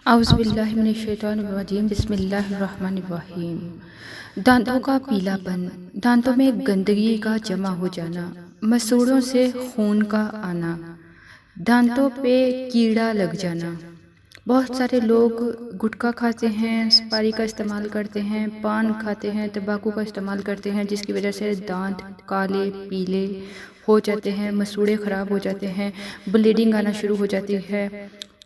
औज़ुबिल्लाहिमिनश्शैतानिर्रजीम बिस्मिल्लाहिर्रहमानिर्रहीम। दांतों का पीलापन, दांतों में गंदगी का जमा हो जाना, मसूड़ों से खून का आना, दांतों पे कीड़ा लग जाना। बहुत सारे लोग गुटखा खाते हैं, सुपारी का इस्तेमाल करते हैं, पान खाते हैं, तंबाकू का इस्तेमाल करते हैं, जिसकी वजह से दांत काले पीले हो जाते हैं, मसूड़े ख़राब हो जाते हैं, ब्लीडिंग आना शुरू हो जाती है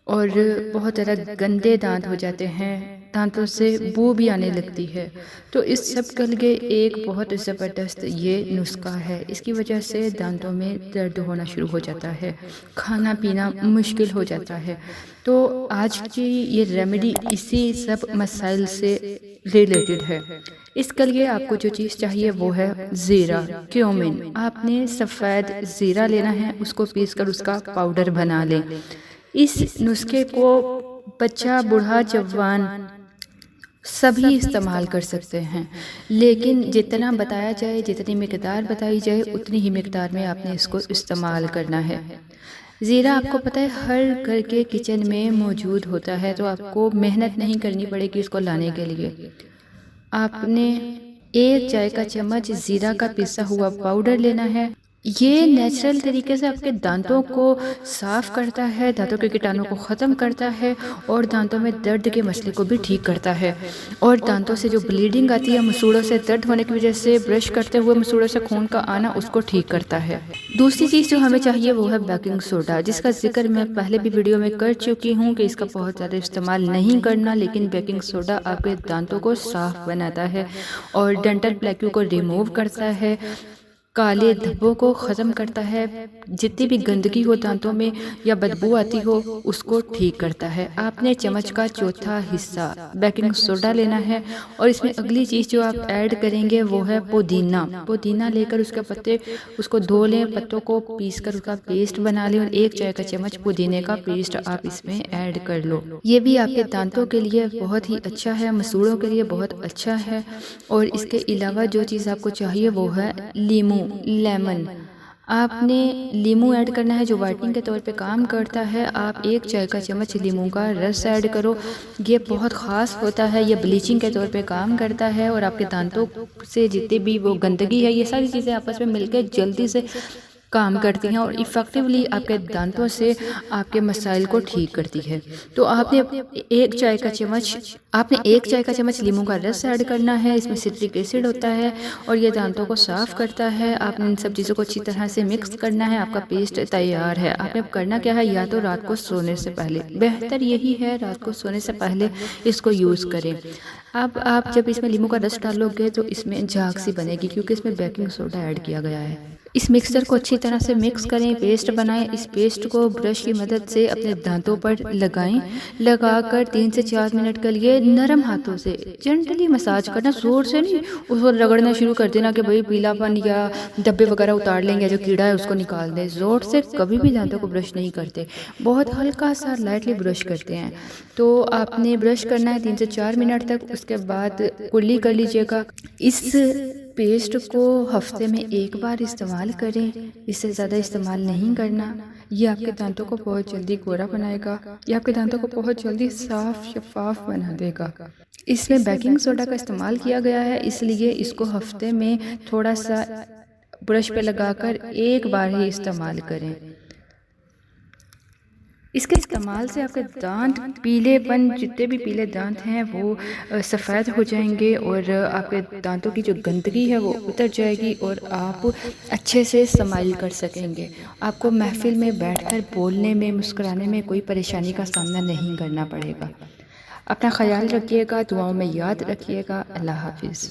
और बहुत ज़्यादा गंदे दांत हो जाते हैं, दांतों से बू भी आने लगती है। तो इस सब के लिए एक बहुत ज़बरदस्त ये नुस्खा है। इसकी वजह से दांतों में दर्द होना शुरू हो जाता है, खाना पीना मुश्किल हो जाता है। तो आज की ये रेमेडी इसी सब मसाइल से रिलेटेड है। इसके लिए आपको जो चीज़ चाहिए वो है ज़ीरा, क्यूमिन। आपने सफ़ेद ज़ीरा लेना है, उसको पीस कर उसका पाउडर बना लें। इस नुस्खे को बच्चा बूढ़ा जवान सभी इस्तेमाल कर सकते हैं, लेकिन जितना बताया जाए, जितनी मिकदार बताई जाए, उतनी ही मिकदार में आपने इसको इस्तेमाल करना है। ज़ीरा आपको पता है हर घर के किचन में मौजूद होता है, तो आपको मेहनत नहीं करनी पड़ेगी इसको लाने के लिए। आपने 1 चाय का चम्मच ज़ीरा का पिसा हुआ पाउडर लेना है। ये नेचुरल तरीके से आपके दांतों को साफ़ करता है, दांतों के कीटाणु को ख़त्म करता है और दांतों में दर्द के मसले को भी ठीक करता है। और दांतों से जो ब्लीडिंग आती है, मसूड़ों से दर्द होने की वजह से ब्रश करते हुए मसूड़ों से खून का आना, उसको ठीक करता है। दूसरी चीज़ जो हमें चाहिए वो है बेकिंग सोडा, जिसका जिक्र मैं पहले भी वीडियो में कर चुकी हूँ कि इसका बहुत ज़्यादा इस्तेमाल नहीं करना, लेकिन बेकिंग सोडा आपके दांतों को साफ़ बनाता है और डेंटल प्लेक्यू को रिमूव करता है, काले धब्बों को ख़त्म करता है, जितनी भी गंदगी हो दांतों में या बदबू आती हो उसको ठीक करता है। आपने चम्मच का चौथा हिस्सा बेकिंग सोडा लेना है और इसमें अगली चीज़ जो आप ऐड करेंगे वो है पुदीना। पुदीना लेकर उसके पत्ते उसको धो लें, पत्तों को पीस कर उसका पेस्ट बना लें और 1 चाय का चम्मच पुदीने का पेस्ट आप इसमें ऐड कर लो। ये भी आपके दांतों के लिए बहुत ही अच्छा है, मसूड़ों के लिए बहुत अच्छा है। और इसके अलावा जो चीज़ आपको चाहिए वो है लीमू, लेमन। आपने लीमू ऐड करना है जो वाइटनिंग के तौर पे काम करता है। आप 1 चाय का चम्मच लीमू का रस ऐड करो। ये बहुत ख़ास होता है, ये ब्लीचिंग के तौर पे काम करता है और आपके दांतों से जितनी भी वो गंदगी है, ये सारी चीज़ें आपस में मिलकर जल्दी से काम करती हैं और इफ़ेक्टिवली आपके दांतों से आपके मसाइल को ठीक करती है। तो आपने 1 चाय का चम्मच लीमू का रस ऐड करना है। इसमें सिट्रिक एसिड होता है और ये दांतों को साफ़ करता है। आपने इन सब चीज़ों को अच्छी तरह से मिक्स करना है। आपका पेस्ट तैयार है। आपने करना क्या है, या तो रात को सोने से पहले, बेहतर यही है रात को सोने से पहले इसको यूज़ करें। अब आप जब इसमें लीमू का रस डालोगे तो इसमें झाग सी बनेगी, क्योंकि इसमें बेकिंग सोडा ऐड किया गया है। इस मिक्सचर को अच्छी तरह से मिक्स करें, पेस्ट बनाएं। इस पेस्ट को ब्रश की मदद से अपने दांतों पर लगाएं। लगाकर 3 से 4 मिनट के लिए नरम हाथों से जेंटली मसाज करना, जोर से नहीं उसको रगड़ना शुरू कर देना कि भाई पीलापन या धब्बे वगैरह उतार लेंगे, जो कीड़ा है उसको निकाल दें। ज़ोर से कभी भी दांतों को ब्रश नहीं करते, बहुत हल्का सा लाइटली ब्रश करते हैं। तो आपने ब्रश करना है 3 से 4 मिनट तक। उसके बाद कुल्ली कर लीजिएगा। इस पेस्ट को हफ्ते में 1 बार इस्तेमाल करें, इससे ज़्यादा इस्तेमाल नहीं करना। ये आपके दांतों को बहुत जल्दी गोरा बनाएगा, ये आपके दांतों को बहुत जल्दी साफ शफाफ बना देगा। इसमें बेकिंग सोडा का इस्तेमाल किया गया है, इसलिए इसको हफ्ते में थोड़ा सा ब्रश पे लगाकर 1 बार ही इस्तेमाल करें। इसके इस्तेमाल से आपके दांत पीलेपन, जितने भी पीले दांत हैं वो सफ़ेद हो जाएंगे और आपके दांतों की जो गंदगी है वो उतर जाएगी और आप अच्छे से स्माइल कर सकेंगे। आपको महफिल में बैठकर बोलने में, मुस्कुराने में कोई परेशानी का सामना नहीं करना पड़ेगा। अपना ख्याल रखिएगा, दुआओं में याद रखिएगा। अल्लाह हाफिज़।